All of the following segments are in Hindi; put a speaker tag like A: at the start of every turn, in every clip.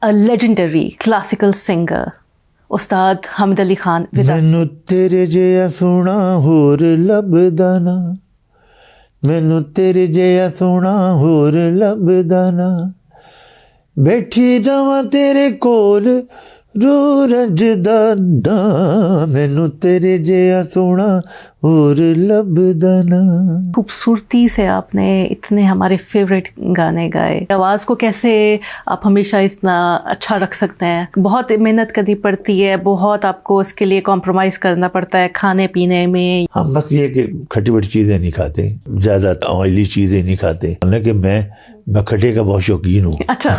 A: a legendary classical singer, Ustad Hamid Ali Khan with us.
B: मैनू तेरे जिया सोना होर लभदा ना, मैनू तेरे जिया सोना होर लभदा ना, बैठी जावां तेरे कोल रो रजदा ना, मैनू तेरे जिया सोना होर लभदा ना।
A: खूबसूरती से आपने इतने हमारे फेवरेट गाने गाए। आवाज़ को कैसे आप हमेशा इतना अच्छा रख सकते हैं? बहुत मेहनत करनी पड़ती है, बहुत आपको उसके लिए कॉम्प्रोमाइज़ करना पड़ता है खाने पीने में।
B: हम बस ये कि खट्टी बटी चीज़ें नहीं खाते, ज़्यादा ऑयली चीज़ें नहीं खाते। हालांकि मैं खट्टे का बहुत शौकीन हूँ।
A: अच्छा।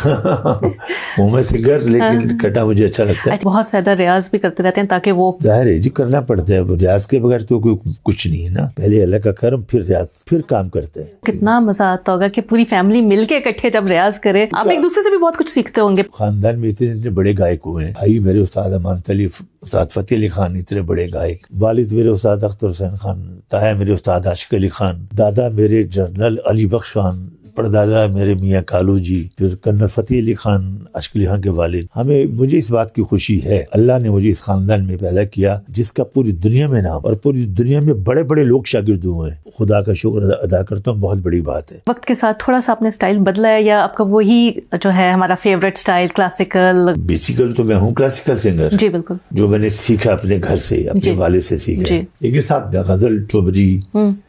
B: हूँ मैं सिंगर, लेकिन खट्टा मुझे अच्छा लगता है।
A: बहुत ज़्यादा रियाज भी करते रहते हैं ताकि वो
B: जाहिर है जी, करना पड़ता है। रियाज के बगैर तो कोई कुछ नहीं है ना। पहले अल्लाह का करम, फिर रियाज, फिर काम करते हैं।
A: कितना मजा आता होगा कि पूरी फैमिली मिलके इकट्ठे जब रियाज करे। आप एक दूसरे से भी बहुत कुछ सीखते होंगे।
B: खानदान में इतने बड़े गायक हुए हैं। भाई मेरे उस्ताद अमानत अली, उस्ताद फतेह अली खान इतने बड़े गायक, वालिद मेरे उस्ताद अख्तर हुसैन खान, ताया मेरे उस्ताद आशिक अली खान, दादा मेरे जनरल अली बख्श खान, परदादा मेरे मियाँ कालू जी, फिर कर्नल फतेह अली खान, आशिक अली खान के वालिद। मुझे इस बात की खुशी है, अल्लाह ने मुझे इस खानदान में पैदा किया जिसका पूरी दुनिया में नाम, और पूरी दुनिया में बड़े बड़े लोग शागिर्द हुए हैं। खुदा का शुक्र अदा करता हूँ, बहुत बड़ी बात है।
A: वक्त के साथ थोड़ा सा आपने स्टाइल बदला है या आपका वही जो है हमारा फेवरेट स्टाइल क्लासिकल?
B: बेसिकल तो मैं हूँ क्लासिकल सिंगर।
A: जी बिल्कुल।
B: जो मैंने सीखा अपने घर से, अपने वालिद से सीखा, लेकिन साथ में गजल, चौबरी,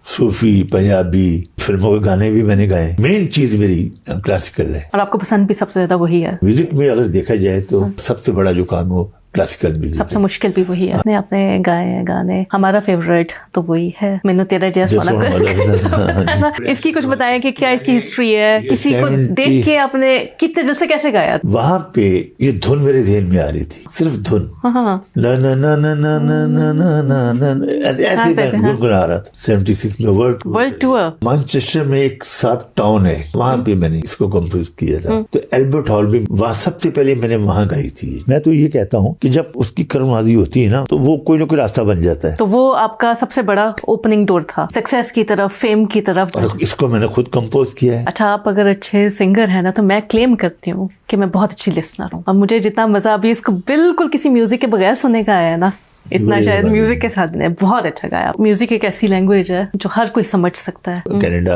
B: सूफी, पंजाबी, फिल्मों के गाने भी मैंने गाए। मेन चीज मेरी क्लासिकल है।
A: और आपको पसंद भी सबसे ज्यादा वही है?
B: म्यूजिक में अगर देखा जाए तो सबसे बड़ा जो काम हो क्लासिकल म्यूजिक,
A: सबसे मुश्किल भी वही है। आपने गाए हैं गाने, हमारा फेवरेट तो वही है मैनू तेरा जिया सोना। इसकी कुछ बताएं कि क्या इसकी हिस्ट्री है, किसी को देख के आपने कितने दिल से कैसे गाया?
B: वहाँ पे ये धुन मेरे ध्यान में आ रही थी, सिर्फ धुन, ना ना ना ना ना ना ना ना ना ऐसे गुनगुना रहा था। 76 में वर्ल्ड टूर मैनचेस्टर में एक साथ टाउन है, वहाँ पे मैंने इसको कंपोज किया था। तो एल्बर्ट हॉल में वहाँ सबसे पहले मैंने वहाँ गाई थी। मैं तो ये कहता हूँ कि जब उसकी कर्मवादी होती है ना, तो वो कोई ना कोई रास्ता बन जाता है।
A: तो वो आपका सबसे बड़ा ओपनिंग डोर था सक्सेस की तरफ, फेम की तरफ।
B: और इसको मैंने खुद कंपोज किया है।
A: अच्छा, आप अगर अच्छे सिंगर हैं ना, तो मैं क्लेम करती हूँ कि मैं बहुत अच्छी लिसनर हूँ। और मुझे जितना मजा अभी इसको बिल्कुल किसी म्यूजिक के बगैर सुनने का आया है ना, इतना शायद म्यूजिक के साथ ने बहुत अच्छा गाया। म्यूजिक एक ऐसी लैंग्वेज है जो हर कोई समझ सकता है।
B: कनाडा,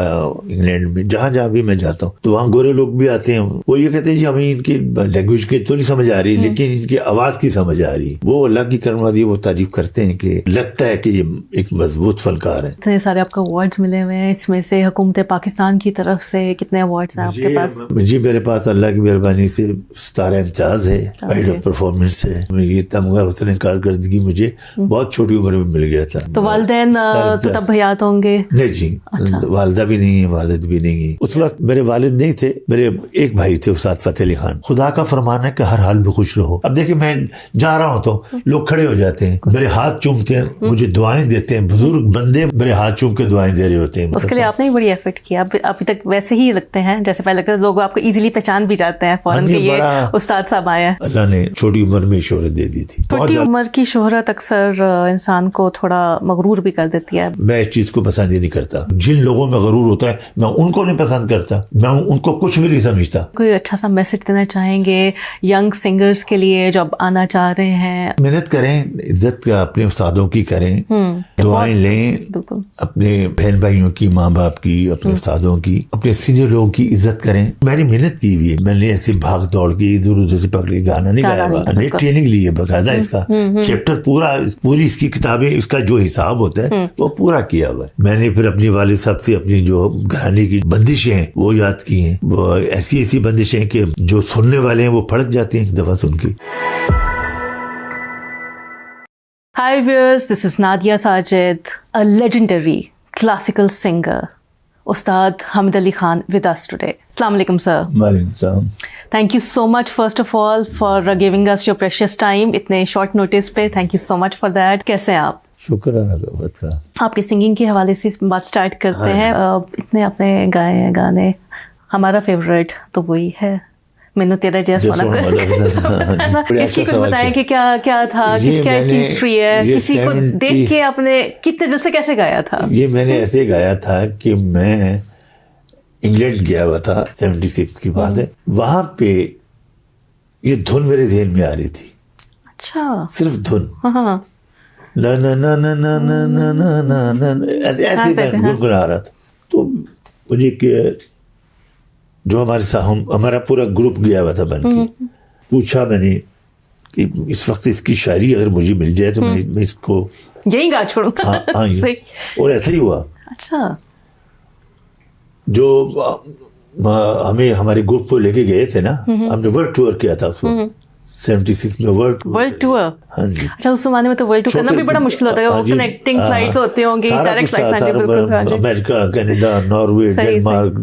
B: इंग्लैंड में जहाँ जहाँ भी मैं जाता हूँ तो वहाँ गोरे लोग भी आते हैं। वो ये कहते हैं जी हमें इनकी लैंग्वेज की तो नहीं समझ आ रही, लेकिन इनकी आवाज की समझ आ रही। वो अल्लाह की करमादी, वो तारीफ करते हैं कि लगता है कि ये एक मजबूत फनकार है।
A: इतने सारे आपको अवार्ड्स मिले हुए हैं, इसमें से हुकूमत पाकिस्तान की तरफ से कितने अवार्ड्स हैं आपके पास?
B: जी मेरे पास अल्लाह की मेहरबानी से सितारा इम्तियाज है, प्राइड ऑफ परफॉर्मेंस है। ये तमगा हुस्न कारकर्दगी मुझे बहुत छोटी उम्र में मिल गया था।
A: तो वालिदैन तो तब हयात होंगे?
B: नहीं जी, वालिदा भी नहीं है, वालिद भी नहीं है। उस वक्त मेरे वालिद नहीं थे, मेरे एक भाई थे उस्ताद फतेह अली खान। खुदा का फरमान है कि हर हाल में खुश रहो। अब देखिए, मैं जा रहा हूँ तो लोग खड़े हो जाते हैं, मेरे हाथ चूमते हैं, मुझे दुआएं देते हैं। बुजुर्ग बंदे मेरे हाथ चूम के दुआएं दे रहे होते हैं।
A: उसके लिए आपने ही बड़ी एफर्ट किया। अभी तक वैसे ही लगते हैं जैसे पहले लगता है। लोग आपको इजीली पहचान भी जाते हैं फौरन के, ये उस्ताद साहब आए हैं।
B: अल्लाह ने छोटी उम्र में शोहरत दे दी थी।
A: छोटी उम्र की शोहरत अक्सर इंसान को थोड़ा मगरूर भी कर देती है।
B: मैं इस चीज को पसंद ही नहीं करता। जिन लोगों में गरूर होता है, मैं उनको नहीं पसंद करता, मैं उनको कुछ भी नहीं समझता। कोई
A: अच्छा सा मैसेज देना चाहेंगे यंग सिंगर्स के लिए जो अब आना चाह रहे हैं?
B: मेहनत करें, इज्जत का अपने उस्तादों की करें, दुआएं लें, अपने बहन भाइयों की, माँ बाप की, अपने उस्तादों की, अपने सीनियर लोगों की इज्जत करें। मैंने मेहनत की हुई है, मैंने ऐसे भाग दौड़ के इधर उधर से पकड़ के गाना नहीं गाया हुआ। मैंने ट्रेनिंग ली है बकायदा, इसका चैप्टर पूरी इसकी किताबें, इसका जो हिसाब होता है वो पूरा किया हुआ है। मैंने फिर अपने वालिद साहब से अपनी जो घराने की बंदिशें हैं वो याद की हैं। वो ऐसी ऐसी बंदिशें कि जो सुनने वाले हैं वो फड़क जाते हैं एक दफा सुन के।
A: Hi viewers, this is Nadia Sajid, a legendary classical singer. Ustad Hamid Ali Khan with us today. Assalamu alaikum sir.
B: Waalaikum.
A: Thank you so much first of all for giving us your precious time इतने short notice पे. Thank you so much for that. कैसे हैं आप?
B: शुक्र है।
A: आपके सिंगिंग के हवाले से बात स्टार्ट करते हैं। इतने आपने गाए हैं गाने, हमारा फेवरेट तो वही है मैनू तेरा जिया सोना। इसकी कुछ बताएं कि क्या क्या था, क्या इसकी हिस्ट्री है, किसी को देख के आपने कितने दिल से कैसे गाया था?
B: ये मैंने ऐसे गाया था कि मैं इंग्लैंड गया हुआ था, 76 की बात है। वहां पे ये धुन मेरे ध्यान में आ रही थी,
A: अच्छा,
B: सिर्फ धुन,
A: हाँ,
B: ना ना ना ना ना ना ना ना ना ना ऐसे मैं गुनगुना रहा था। तो मुझे जो हमारे साथ हमारा पूरा ग्रुप गया हुआ था बन के, पूछा मैंने कि इस वक्त इसकी शायरी अगर मुझे मिल जाए तो मैं इसको
A: यही गा छोड़ूंगा।
B: हाँ
A: सही।
B: और ऐसा ही हुआ।
A: अच्छा,
B: जो हमें हमारे ग्रुप को लेके गए थे ना, हमने वर्ल्ड टूर किया था उसको 76 में वर्ल्ड टूर। हाँ जी।
A: अच्छा, उस जमाने में तो वर्ल्ड टूर करना भी बड़ा मुश्किल होता है, कनेक्टिंग फ्लाइट्स होती होंगी, डायरेक्ट फ्लाइट्स। हाँ जी, बिल्कुल।
B: America, Canada, Norway, Denmark,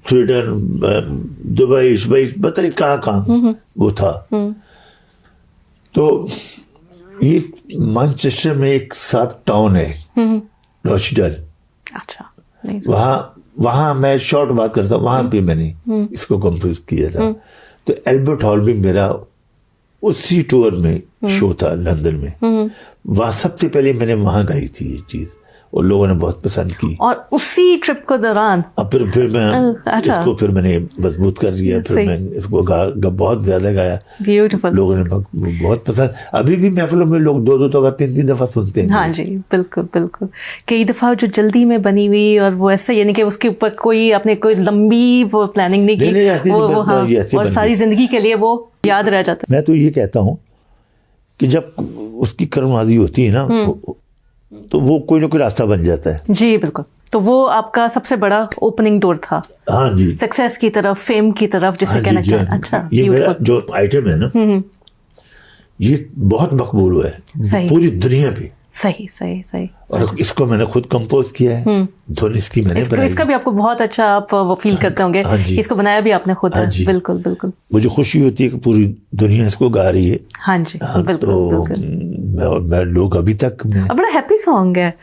B: Sweden, Dubai, पता नहीं कहाँ वो था। तो ये मैनचेस्टर में एक साथ टाउन है रॉचडेल।
A: अच्छा,
B: वहाँ मैं शॉर्ट बात करता हूँ, वहाँ पे मैंने इसको कंपोज किया था। तो एल्बर्ट हॉल में मेरा उसी टूर में शो था लंदन में, वहाँ सबसे पहले मैंने वहाँ गाई थी ये चीज़ और लोगों ने बहुत पसंद की।
A: और उसी ट्रिप के दौरान
B: अब फिर मैं इसको फिर मैंने मजबूत कर दिया, फिर मैं इसको बहुत ज़्यादा गाया।
A: ब्यूटीफुल।
B: लोगों ने बहुत पसंद, अभी भी महफिलों में लोग 2 दफा 3 दफा सुनते हैं।
A: हाँ जी, बिल्कुल बिल्कुल। कई दफ़ा जो जल्दी में बनी हुई और वो ऐसा, यानी कि उसके ऊपर कोई आपने कोई लंबी वो प्लानिंग नहीं की, वो हाँ, और सारी जिंदगी के लिए वो याद रह जाता है।
B: मैं तो ये कहता हूँ कि जब उसकी कर्मवादी होती है ना, तो वो कोई ना कोई रास्ता बन जाता है।
A: जी बिल्कुल। तो वो आपका सबसे बड़ा ओपनिंग डोर था।
B: हाँ जी,
A: सक्सेस की तरफ, फेम की तरफ, जिसे कहना चाहिए। अच्छा,
B: ये मेरा जो आइटम है ना, ये बहुत मकबूल हुआ है पूरी दुनिया पे।
A: सही सही सही।
B: और इसको मैंने खुद कंपोज किया है, धुन इसकी मैंने बनाई।
A: इसका भी आपको बहुत अच्छा आप वो फील करते होंगे।
B: हाँ जी,
A: इसको बनाया भी आपने खुद है। बिल्कुल बिल्कुल।
B: मुझे खुशी होती है कि पूरी दुनिया इसको गा रही है।
A: हाँ जी, बिल्कुल
B: तो मैं लोग अभी तक
A: बड़ा हैप्पी सॉन्ग है।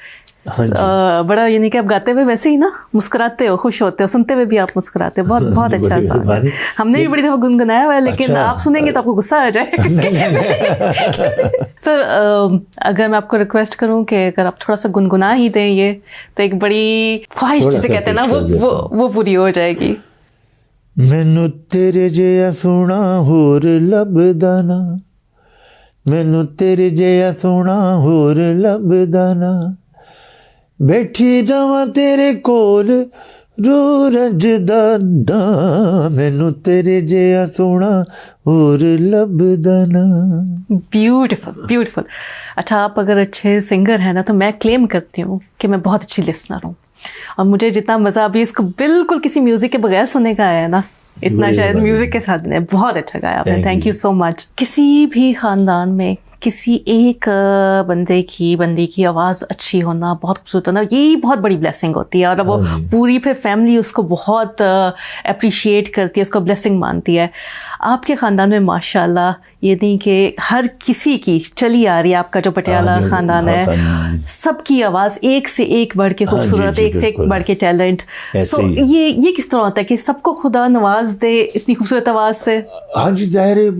B: हाँ
A: बड़ा, यानी कि आप गाते हुए वैसे ही ना मुस्कुराते हो, खुश होते हो, सुनते हुए भी आप मुस्कुराते हो। बहुत अच्छा सॉन्ग है। हमने भी बड़ी दफा गुनगुनाया हुआ है, लेकिन आप सुनेंगे तो आपको गुस्सा आ जाएगा। सर, अगर मैं आपको रिक्वेस्ट करूं कि अगर आप थोड़ा सा गुनगुना ही दें ये, तो एक बड़ी ख्वाहिश जिसे कहते हैं ना, वो पूरी हो जाएगी।
B: मैनू तेरे जिया सोना होर लभदा ना, मैनू तेरे जिया सोना होर लभदा ना, बैठी जावा तेरे कोल रो रजदा ना, मैनू तेरे जिया सोना होर लभदा ना।
A: Beautiful beautiful. अच्छा, आप अगर अच्छे सिंगर हैं ना, तो मैं क्लेम करती हूँ कि मैं बहुत अच्छी लिसनर हूँ, और मुझे जितना मज़ा अभी इसको बिल्कुल किसी म्यूज़िक के बगैर सुनने का आया ना, इतना शायद म्यूज़िक के साथ नहीं। बहुत अच्छा गाया आपने, थैंक यू सो मच। किसी भी ख़ानदान में किसी एक बंदे की आवाज़ अच्छी होना, बहुत खूबसूरत होना, यही बहुत बड़ी ब्लेसिंग होती है। और वो पूरी फिर फैमिली उसको बहुत अप्रिशिएट करती है, उसको ब्लेसिंग मानती है। आपके ख़ानदान में माशाल्लाह ये नहीं कि हर किसी की चली आ रही है, आपका जो पटियाला ख़ानदान है, सबकी आवाज़ एक से एक बढ़ के खूबसूरत, एक से एक बढ़ के टैलेंट। तो ये किस तरह होता है कि सबको खुदा नवाज दे इतनी खूबसूरत आवाज़ से?
B: हाँ जी, ज़ाहिर है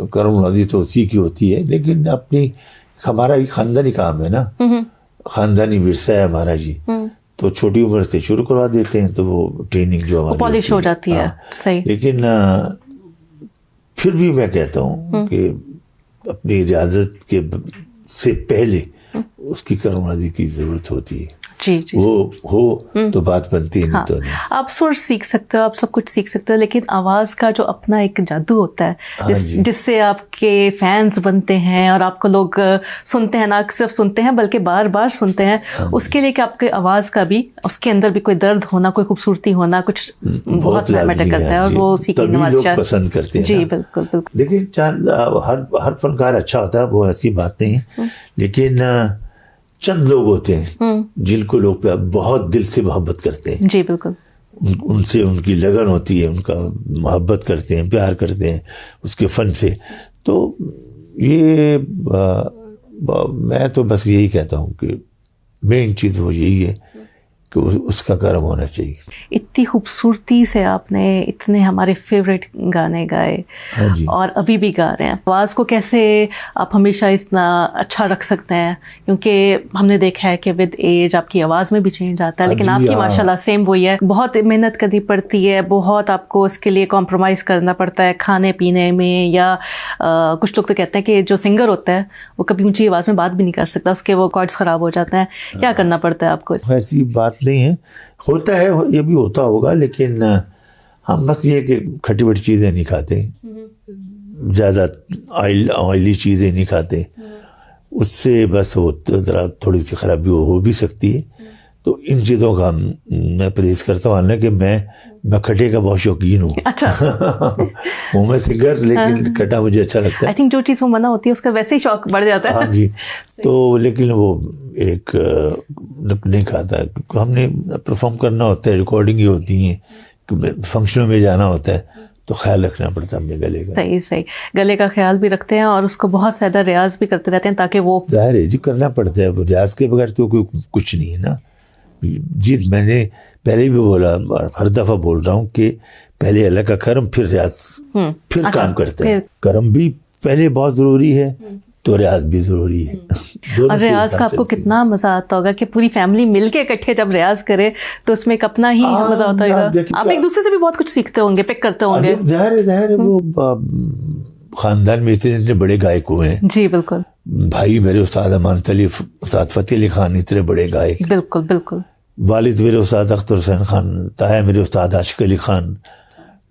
B: करम नवाज़ी तो उसी की होती है, लेकिन अपनी हमारा ये ख़ानदानी काम है ना, ख़ानदानी विरसा है हमारा जी। तो छोटी उम्र से शुरू करवा देते हैं, तो वो ट्रेनिंग जो हमारी
A: पॉलिश हो जाती है। सही।
B: लेकिन फिर भी मैं कहता हूँ कि अपनी इजाज़त के से पहले उसकी कर्मवादी की ज़रूरत होती है।
A: जी जी।
B: वो हो तो बात बनती है।
A: हाँ,
B: नहीं तो नहीं।
A: आप सुर सीख सकते हो, आप सब कुछ सीख सकते हो, लेकिन आवाज़ का जो अपना एक जादू होता है, जिससे आपके फैंस बनते हैं और आपको लोग सुनते हैं, ना सिर्फ सुनते हैं बल्कि बार बार सुनते हैं। उसके लिए कि आपके आवाज़ का भी, उसके अंदर भी कोई दर्द होना, कोई खूबसूरती होना, कुछ बहुत मैटर करता है, और वो सीखने वाले
B: पसंद करते हैं।
A: जी बिल्कुल बिल्कुल।
B: देखिए, हर फनकार अच्छा होता है, वो ऐसी बात नहीं है, लेकिन चंद लोग होते हैं जिनको लोग बहुत दिल से मोहब्बत करते हैं।
A: जी बिल्कुल।
B: उनसे उनकी लगन होती है, उनका मोहब्बत करते हैं, प्यार करते हैं उसके फ़न से। तो ये मैं तो बस यही कहता हूँ कि मेन चीज़ वो यही है कि उसका कर्म होना चाहिए।
A: इतनी खूबसूरती से आपने इतने हमारे फेवरेट गाने गाए।
B: हाँ जी।
A: और अभी भी गा रहे हैं। आवाज़ को कैसे आप हमेशा इतना अच्छा रख सकते हैं, क्योंकि हमने देखा है कि विद एज आपकी आवाज़ में भी चेंज आता है, लेकिन
B: हाँ जी,
A: आपकी
B: हाँ।
A: माशाल्लाह सेम वही है। बहुत मेहनत करनी पड़ती है, बहुत आपको उसके लिए कॉम्प्रोमाइज़ करना पड़ता है खाने पीने में, या कुछ लोग तो कहते हैं कि जो सिंगर होता है वो कभी ऊंची आवाज़ में बात भी नहीं कर सकता, उसके वो कॉर्ड्स ख़राब हो जाते हैं। क्या करना पड़ता है आपको?
B: ऐसी बात नहीं है, होता है, ये भी होता होगा, लेकिन हम बस ये कि खट्टी बटी चीज़ें नहीं खाते, ज़्यादा ऑयली चीज़ें नहीं खाते, उससे बस वो ज़रा थोड़ी सी खराबी हो भी सकती है। तो इन चीज़ों का मैं परहेज़ करता हूँ। हालांकि मैं खट्टे का बहुत शौकीन हूँ।
A: अच्छा।
B: हूँ मैं सिंगर, लेकिन खट्टा मुझे अच्छा लगता है।
A: आई थिंक जो चीज़ वो मना होती है उसका वैसे ही शौक बढ़ जाता है।
B: हाँ जी। तो लेकिन वो एक नहीं खाता, हमने परफॉर्म करना होता है, रिकॉर्डिंग ही होती है, फंक्शनों में जाना होता है, तो ख्याल रखना पड़ता है अपने गले का।
A: सही सही, गले का ख्याल भी रखते हैं और उसको बहुत ज़्यादा रियाज भी करते रहते हैं ताकि वो।
B: जाहिर है जी, करना पड़ता है, रियाज के बगैर तो कोई कुछ नहीं है ना जी। मैंने पहले भी बोला, हर दफ़ा बोल रहा हूँ कि पहले अल्लाह का करम, फिर रियाज, फिर
A: अच्छा,
B: काम करते हैं। करम भी पहले बहुत ज़रूरी है, तो रियाज भी ज़रूरी है।
A: और रियाज का आपको कितना मज़ा आता होगा कि पूरी फैमिली मिलके इकट्ठे जब रियाज करे तो उसमें एक अपना ही मज़ा होता होगा। आप एक दूसरे से भी बहुत कुछ सीखते होंगे, पिक करते होंगे।
B: जाहिर है वो ख़ानदान में इतने बड़े गायक हुए हैं।
A: जी बिल्कुल।
B: भाई मेरे उस्ताद अमान तलीफ, उस्ताद फ़तेह अली खान इतने बड़े गायक।
A: बिल्कुल बिल्कुल।
B: वालिद मेरे उस्ताद अख्तर हुसैन खान, ताया मेरे उस्ताद आशिक अली खान,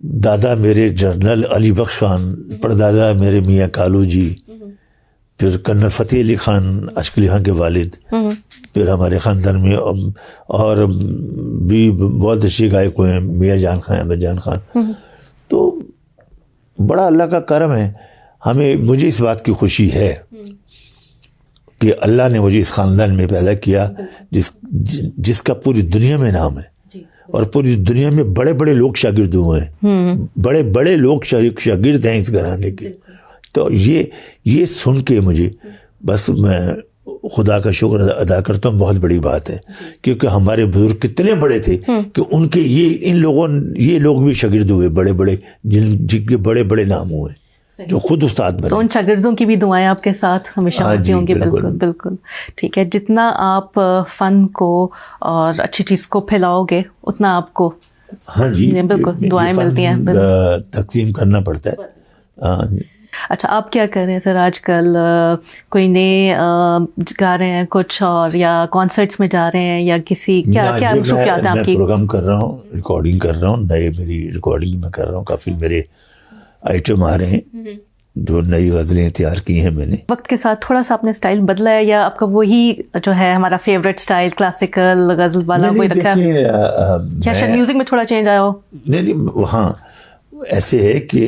B: दादा मेरे जनरल अली बख्श खान, परदादा मेरे मियाँ कालू जी, फिर कर्नल फ़तेह अली खान आशिक अली खान के वालिद, फिर हमारे ख़ानदान में और भी बहुत अच्छे गायक हुए हैं, मियाँ जान खान, अहमद जान खान। तो बड़ा अल्लाह का करम है हमें। मुझे इस बात की खुशी है कि अल्लाह ने मुझे इस ख़ानदान में पैदा किया जिसका पूरी दुनिया में नाम है, और पूरी दुनिया में बड़े बड़े लोग शागिर्द हुए हैं, बड़े बड़े लोग शागिर्द हैं इस घराने के। तो ये सुन के मुझे बस मैं खुदा का शुक्र अदा करता हूँ, बहुत बड़ी बात है। क्योंकि हमारे बुजुर्ग कितने बड़े थे कि उनके ये लोग भी शागिर्द हुए, बड़े बड़े, जिनके बड़े बड़े नाम हुए, जो खुद उस्ताद बने।
A: तो उन शागिर्दों की भी दुआएं आपके साथ हमेशा होती होंगी। बिल्कुल बिल्कुल ठीक है। जितना आप फन को और अच्छी चीज़ को फैलाओगे उतना आपको,
B: हाँ जी,
A: बिल्कुल दुआएं मिलती हैं,
B: तकसीम करना पड़ता है। हाँ।
A: अच्छा, आप क्या कर रहे हैं सर आजकल? कोई नए गा रहे हैं कुछ, और या कॉन्सर्ट्स में जा रहे हैं, या किसी क्या मसरूफियात है आपकी?
B: मैं प्रोग्राम कर रहा हूँ, रिकॉर्डिंग कर रहा हूँ, मेरी रिकॉर्डिंग में कर रहा हूँ। काफ़ी मेरे आइटम आ रहे हैं, जो नई गज़लें तैयार की हैं मैंने। वक्त
A: के साथ थोड़ा सा आपने स्टाइल बदला है, या आपका वही जो है हमारा फेवरेट स्टाइल क्लासिकल गज़ल वाला वही रखा है? क्या शायद म्यूजिक में थोड़ा चेंज आया हो?
B: नहीं, हाँ ऐसे है कि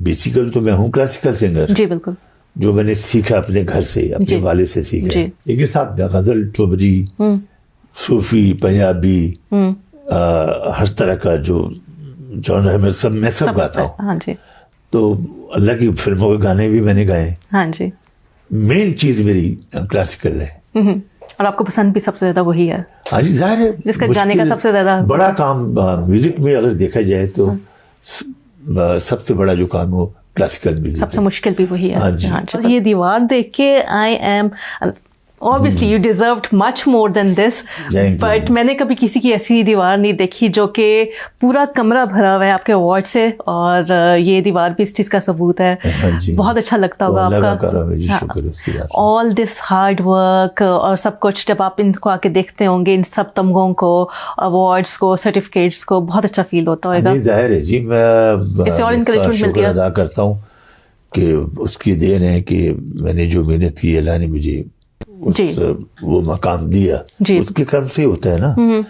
B: बेसिकल तो मैं हूँ क्लासिकल सिंगर।
A: जी बिल्कुल।
B: जो मैंने सीखा अपने घर से, अपने वाले से सीखा, लेकिन साथ गज़ल, चुबरी, सूफी, पंजाबी, हर तरह का जो जॉनर है मैं सब गाता हूँ।
A: हाँ जी।
B: तो अल्लाह की फिल्मों के गाने भी मैंने गाए।
A: हाँ जी।
B: मेन चीज़ मेरी क्लासिकल है।
A: और आपको पसंद भी सबसे ज़्यादा वही है?
B: हाँ जी, जाहिर है,
A: जिसका गाने का सबसे ज़्यादा
B: बड़ा काम म्यूजिक में अगर देखा जाए तो सबसे बड़ा जो काम हो क्लासिकल म्यूजिक,
A: सबसे मुश्किल भी वही है।
B: हाँ जी।
A: और ये दीवार देख के I am obviously you deserved much more than this, but मैंने कभी किसी की ऐसी दीवार नहीं देखी जो कि पूरा कमरा भरा हुआ है आपके अवार्ड से, और ये दीवार भी इस चीज़ का सबूत है। बहुत अच्छा लगता होगा आपका ऑल दिस हार्ड वर्क और सब कुछ। जब आप इनको आके देखते होंगे, इन सब तमगों को, अवार्ड्स को, सर्टिफिकेट्स को, बहुत अच्छा फील होता होगा।
B: जाहिर है जी, मैं
A: इससे और इंकरेजमेंट मिलती है।
B: अदा करता हूँ कि उसकी देन है कि मैंने जो मेहनत की, अल्लाह ने मुझे वो मकाम दिया, उसके कर्म से होता है ना।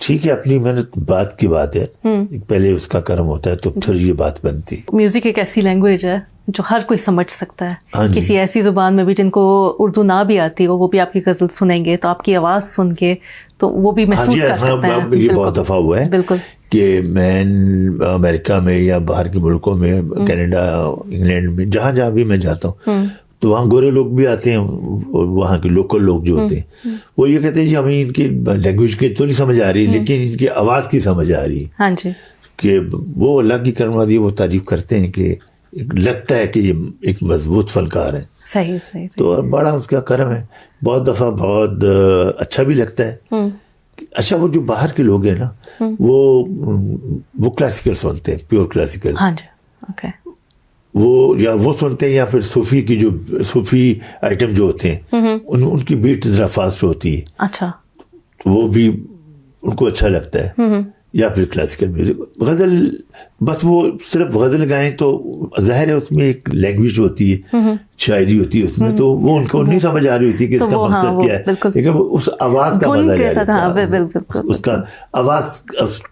B: ठीक है, अपनी मेहनत बात की बात है, पहले उसका कर्म होता है तो फिर ये बात बनती है।
A: म्यूजिक एक ऐसी लैंग्वेज है जो हर कोई समझ सकता है। किसी ऐसी जुबान में भी जिनको उर्दू ना भी आती हो, वो भी आपकी गजल सुनेंगे तो आपकी आवाज़ सुन के तो वो भी महसूस कर सकते हैं।
B: ये बहुत दफ़ा हुआ है
A: बिल्कुल
B: कि मैं अमेरिका में या बाहर के मुल्कों में, कनाडा, इंग्लैंड में, जहाँ भी मैं जाता हूँ, तो वहाँ गोरे लोग भी आते हैं और वहाँ के लोकल लोग जो होते हैं वो ये कहते हैं जी हमें इनकी लैंग्वेज की तो नहीं समझ आ रही लेकिन इनकी आवाज़ की समझ आ रही है।
A: हाँ जी।
B: कि वो अल्लाह की करम वादी वो तारीफ करते हैं कि लगता है कि ये एक मजबूत फनकार है।
A: सही सही।
B: तो बड़ा उसका करम है। बहुत दफ़ा बहुत अच्छा भी लगता है। अच्छा वो जो बाहर के लोग हैं ना वो क्लासिकल सुनते हैं, प्योर क्लासिकल।
A: हाँ जी। ओके।
B: वो सुनते हैं या फिर सूफी की जो सूफी आइटम जो होते हैं उनकी बीट ज़रा फास्ट होती है।
A: अच्छा।
B: वो भी उनको अच्छा लगता है। या फिर क्लासिकल म्यूजिक, गज़ल, बस वो सिर्फ गज़ल गाएं तो जाहिर है उसमें एक लैंग्वेज होती है, शायरी होती है उसमें, तो वो उनको नहीं समझ आ रही होती कि इसका मकसद क्या है, लेकिन वो उस आवाज़ का मजा ले लेता है। उसका आवाज़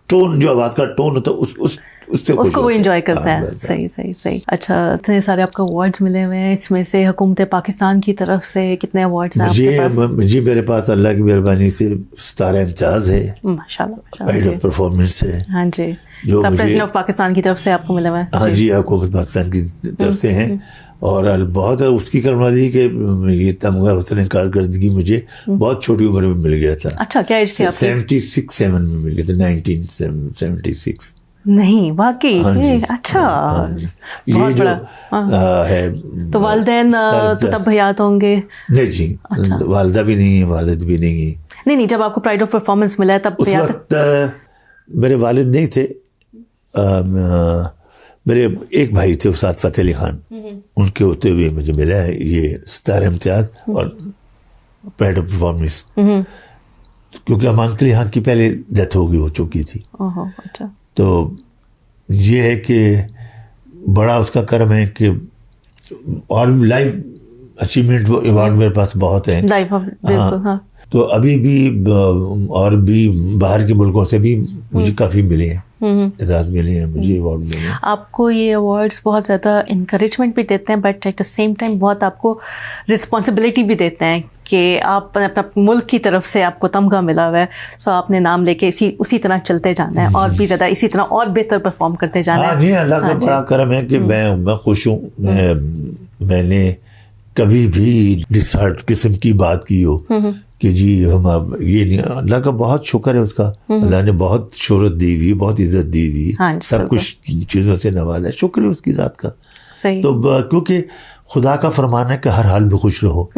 B: टोन, जो आवाज़ का टोन होता है उसको
A: वो एंजॉय करता है। सही सही सही। अच्छा, इतने सारे आपको अवार्ड्स मिले हुए हैं, इसमें से हुकूमत पाकिस्तान की तरफ से कितने अवार्ड्स हैं आपके पास?
B: मुझे मेरे पास अल्लाह की मेहरबानी से सितारा इम्तियाज़ है,
A: माशाल्लाह,
B: प्राइड ऑफ परफॉर्मेंस है।
A: हाँ जी,
B: जो
A: प्रेसिडेंट ऑफ पाकिस्तान की तरफ से आपको मिला हुआ है?
B: हाँ जी, हुकूमत पाकिस्तान की तरफ से हैं। और बहुत उसकी करवादी कि ये तमगा हुस्न कारकर्दगी मुझे बहुत छोटी उम्र में मिल गया था।
A: अच्छा, क्या एज थी आपकी?
B: 76-7 में मिल गया था, 1976।
A: नहीं, वाकई? अच्छा,
B: ये जो है
A: तो वालिदैन तो तब हयात होंगे?
B: नहीं जी, वालिदा भी नहीं है, वालिद भी नहीं है।
A: नहीं, जब आपको प्राइड ऑफ परफॉर्मेंस मिला है तब
B: उस वक्त मेरे वालिद नहीं थे। मेरे एक भाई थे उस्ताद फ़तेह अली खान, उनके होते हुए मुझे मिला है ये सितारा इम्तियाज़ और प्राइड ऑफ परफॉर्मेंस, क्योंकि अमान अली खान की पहले डेथ हो चुकी थी।
A: अच्छा।
B: तो ये है कि बड़ा उसका कर्म है कि और लाइफ अचीवमेंट अवार्ड मेरे पास बहुत हैं। हाँ। तो अभी भी और भी बाहर के मुल्कों से भी मुझे काफ़ी मिले हैं, एजाज़ मिले हैं, मुझे अवार्ड मिले हैं।
A: आपको ये अवार्ड्स बहुत ज़्यादा इंकरेजमेंट भी देते हैं, but at the same time बहुत आपको रिस्पॉन्सिबिलिटी भी देते हैं कि आप अपने मुल्क की तरफ से आपको तमगा मिला हुआ है, सो आपने नाम लेके उसी तरह चलते जाना है और भी ज़्यादा इसी तरह और बेहतर परफॉर्म करते जाना है।
B: नहीं, अल्लाह का बड़ा करम है कि मैं खुश हूँ। मैंने कभी भी डिसहार्ट किस्म की बात की हो कि जी हम अब ये नहीं, अल्लाह का बहुत शुक्र है उसका। अल्लाह ने बहुत शोहरत दी हुई, बहुत इज्जत दी हुई, सब कुछ चीज़ों से नवाजा, शुक्र है उसकी ज़ात का। तो क्योंकि खुदा का फरमान है कि हर हाल में खुश रहो।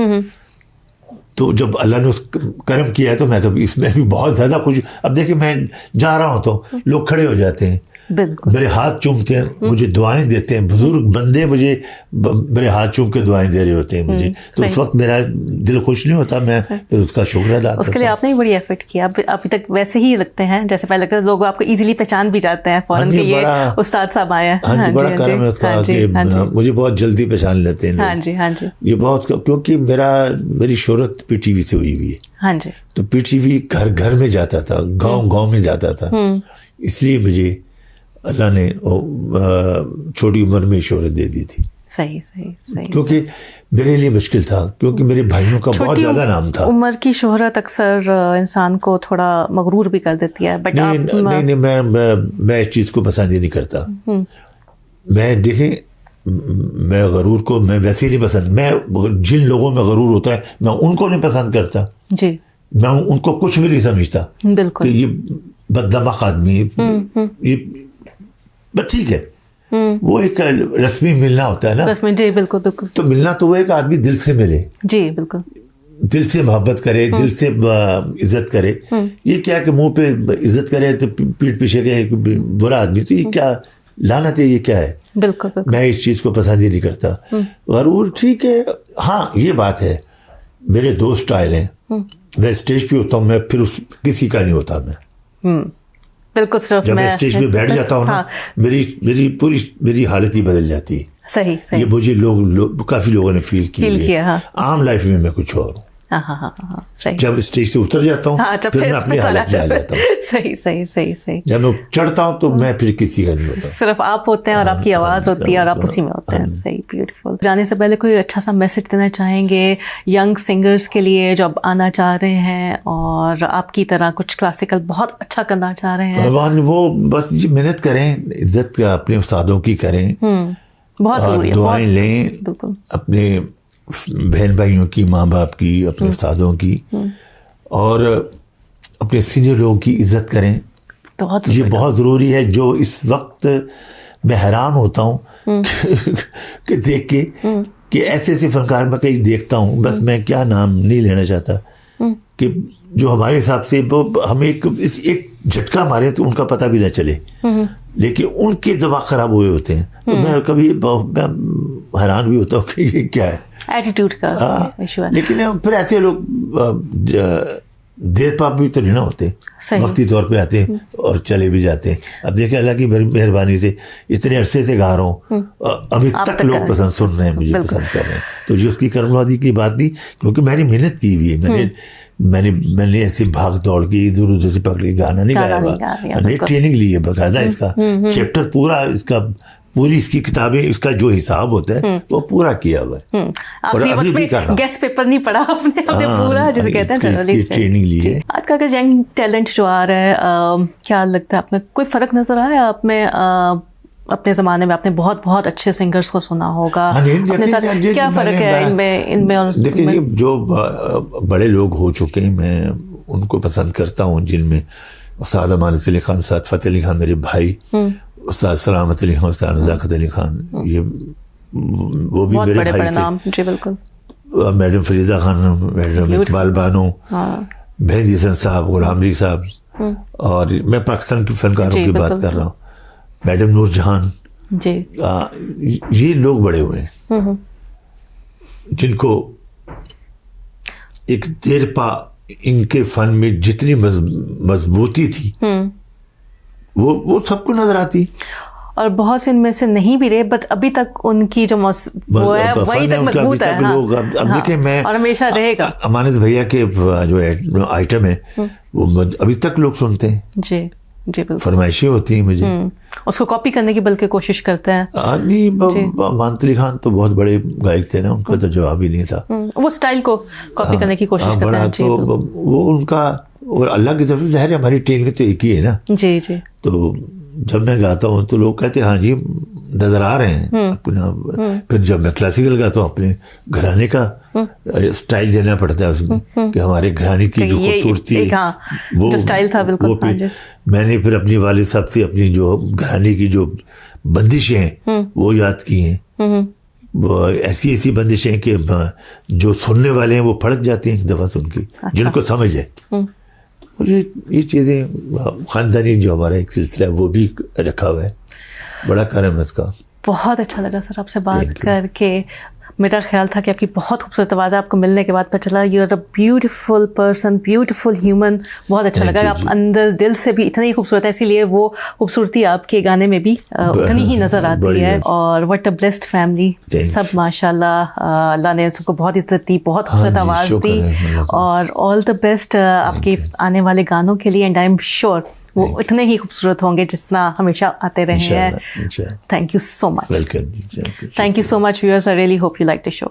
B: तो जब अल्लाह ने उस करम किया है तो मैं तो इसमें भी बहुत ज़्यादा खुश। अब देखिए मैं जा रहा हूँ तो लोग खड़े हो जाते हैं, मेरे हाथ चूमते हैं, मुझे दुआएं देते हैं, बुजुर्ग बंदे मुझे मेरे हाथ चूम के दुआएं दे रहे होते हैं मुझे, तो उस वक्त मेरा दिल खुश नहीं होता, मैं फिर उसका शुक्र अदा करता हूं।
A: उसके लिए आपने ही बड़ी एफर्ट किया। अभी तक वैसे ही लगते हैं जैसे पहले लगता है, लोग आपको इजीली पहचान भी जाते हैं फौरन के ये उस्ताद साहब आए हैं।
B: हाँ जी, बड़ा करम है उसका कि मुझे बहुत जल्दी पहचान लेते हैं।
A: हाँ जी, हाँ जी,
B: ये बहुत, क्योंकि मेरी शोहरत PTV से हुई है।
A: हाँ जी।
B: तो PTV घर घर में जाता था, गाँव गाँव में जाता था, इसलिए मुझे अल्लाह ने छोटी उम्र में शोहरत दे दी थी।
A: सही सही सही।
B: क्योंकि मेरे लिए मुश्किल था, क्योंकि मेरे भाइयों का बहुत ज़्यादा नाम था।
A: उम्र की शोहरत अक्सर इंसान को थोड़ा मगरूर भी कर देती है। बट
B: नहीं, मैं इस चीज़ को पसंद ही नहीं करता। मैं देखें, मैं गरूर को मैं वैसे ही नहीं पसंद। मैं जिन लोगों में गरूर होता है मैं उनको नहीं पसंद करता जी। मैं उनको कुछ भी नहीं समझता।
A: बिल्कुल।
B: ये बददिमाग आदमी, ये बस ठीक है, वो एक रस्मी मिलना होता है ना।
A: रस्मी, जी बिल्कुल बिल्कुल।
B: तो मिलना तो वो एक आदमी दिल से मिले, जी बिल्कुल, दिल से मोहब्बत करे, दिल से इज्जत करे। ये क्या कि मुंह पे इज्जत करे तो पीठ पीछे के बुरा आदमी, तो ये क्या लानत है, ये क्या है? बिल्कुल, बिल्कुल। मैं इस चीज़ को पसंद ही नहीं करता। गरूर ठीक है, हाँ ये बात है, मेरे दो स्टाइल हैं। मैं स्टेज पे होता हूँ, मैं फिर किसी का नहीं होता मैं।
A: बिल्कुल। सिर्फ
B: जब मैं स्टेज पे बैठ जाता हूँ ना, मेरी हालत ही बदल जाती है। सही सही। ये मुझे काफी लोगों ने फील किया। हाँ। आम लाइफ में मैं कुछ और हूँ। सही। जब स्टेज से उतर जाता हूँ फिर मैं अपनी हालत में आ जाता हूँ। सही सही सही सही। जब मैं चढ़ता हूँ तो मैं फिर किसी का नहीं होता,
A: सिर्फ आप होते हैं और आपकी आवाज़ होती है और आप उसी में होते हैं। सही, ब्यूटीफुल। जाने से पहले कोई अच्छा सा मैसेज देना चाहेंगे यंग सिंगर्स के लिए जो अब आना चाह रहे हैं और आपकी तरह कुछ क्लासिकल बहुत अच्छा करना चाह रहे हैं?
B: वो बस मेहनत करें, इज्जत अपने उस्तादों की करें, बहुत जरूरी है, दुआएं लें, अपने बहन भाइयों की, माँ बाप की, अपने उस्तादों की, और अपने सीनियर लोगों की इज्जत करें। ये बहुत ज़रूरी है। जो इस वक्त मैं हैरान होता हूँ कि देख के कि ऐसे ऐसे फनकार मैं कहीं देखता हूँ, बस मैं क्या नाम नहीं लेना चाहता, कि जो हमारे हिसाब से वो हमें एक झटका मारे तो उनका पता भी ना चले, लेकिन उनके दिमाग खराब हुए होते हैं। तो मैं कभी मैं हैरान भी होता हूँ कि ये क्या है,
A: एटीट्यूड का इशू है।
B: लेकिन फिर ऐसे लोग देर पाप भी तो नहीं ना होते, वक्ती तौर पे आते हैं और चले भी जाते हैं। अब देखिए अल्लाह की मेहरबानी से इतने अरसे से गा रहा हूँ, अभी तक लोग पसंद सुन रहे हैं, मुझे पसंद कर रहे हैं। तो ये उसकी कर्मवादी की बात थी, क्योंकि मैंने मेहनत की हुई है। मैंने ऐसी भाग दौड़ की इधर उधर से पकड़ के गाना नहीं गाया हुआ, मैंने ट्रेनिंग ली है बकायदा। इसका चैप्टर पूरा, इसका पूरी इसकी किताबें, इसका जो हिसाब होता है वो पूरा किया हुआ है। और अभी भी कर रहा हूं।
A: गेस्ट पेपर नहीं पढ़ा आपने पूरा, जिसे कहते हैं
B: ट्रेनिंग ली है।
A: आज का यंग टैलेंट जो आ रहा है, क्या लगता है आपने कोई फर्क नजर आया आप में? अपने ज़माने में आपने बहुत बहुत अच्छे सिंगर्स को सुना होगा, अपने साथ क्या फ़र्क है इनमें और
B: देखिए जो बड़े लोग हो चुके हैं, मैं उनको पसंद करता हूँ, जिनमें उस्ताद अमानत अली खान, उस्ताद फ़तेह अली खान मेरे भाई, उस्ताद सलामत अली खान, उस्ताद नज़ाकत अली खान, ये वो भी मेरे भाई थे।
A: जी बिल्कुल।
B: मैडम फरीदा खान, मैडम इकबाल बानो, मेहदी हसन साहब, गुलाम अली साहब, और मैं पाकिस्तान के फनकारों की बात कर रहा हूँ, मैडम नूरजहान
A: जी।
B: ये लोग बड़े हुए हैं जिनको एक देर पा इनके फन में जितनी मजबूती थी वो सबको नजर आती, और
A: बहुत से इनमें से नहीं भी रहे, बट अभी तक उनकी जो वो है वही तक मजबूत है।
B: अब देखिए मैं,
A: और हमेशा रहेगा।
B: अमानत भैया के जो आइटम है वो अभी तक लोग सुनते हैं।
A: जी जी बिल्कुल।
B: फरमाइशें होती हैं मुझे,
A: उसको कॉपी करने की बल्कि कोशिश करते हैं।
B: अमानत अली खान तो बहुत बड़े गायक थे ना, उनका तो जवाब ही नहीं था।
A: वो स्टाइल को कॉपी करने की कोशिश करते हैं।
B: तो वो उनका, और अल्लाह की तरफ से ज़ाहिर है हमारी ट्रेनिंग तो एक ही है ना।
A: जी जी।
B: तो जब मैं गाता हूँ तो लोग कहते हैं हाँ जी नजर आ रहे हैं अपना। फिर जब मैं क्लासिकल गाता हूँ, अपने घराने का स्टाइल देना पड़ता है उसमें, कि हमारे घराने की जो खूबसूरती
A: वो जो स्टाइल था बिल्कुल।
B: मैंने फिर अपनी वालिद साहब से अपनी जो घराने की जो बंदिशें हैं वो याद की हैं। वो ऐसी ऐसी बंदिशें कि जो सुनने वाले हैं वो फड़क जाती हैं एक दफ़ा सुन के, जिनको समझ है। और ये चीज़ें ख़ानदानी जो हमारा एक सिलसिला है वो भी रखा हुआ है, बड़ा करम है इसका।
A: बहुत अच्छा लगा सर आपसे बात करके। मेरा ख्याल था कि आपकी बहुत खूबसूरत आवाज़ है, आपको मिलने के बाद पता चला you are a beautiful person, beautiful human. बहुत अच्छा लगा, आप अंदर दिल से भी इतनी खूबसूरत है, इसीलिए वो खूबसूरती आपके गाने में भी उतनी ही नज़र आती है। और व्हाट अ ब्लेस्ड फैमिली, सब माशाल्लाह, अल्लाह ने सबको बहुत इज्जत दी, बहुत खूबसूरत आवाज़ दी, और ऑल द बेस्ट आपके आने वाले गानों के लिए। एंड आई एम श्योर वो इतने ही खूबसूरत होंगे जिस तरह हमेशा आते रहे हैं। Thank you so much.
B: Welcome.
A: Thank you so much, viewers. I really hope you liked the show.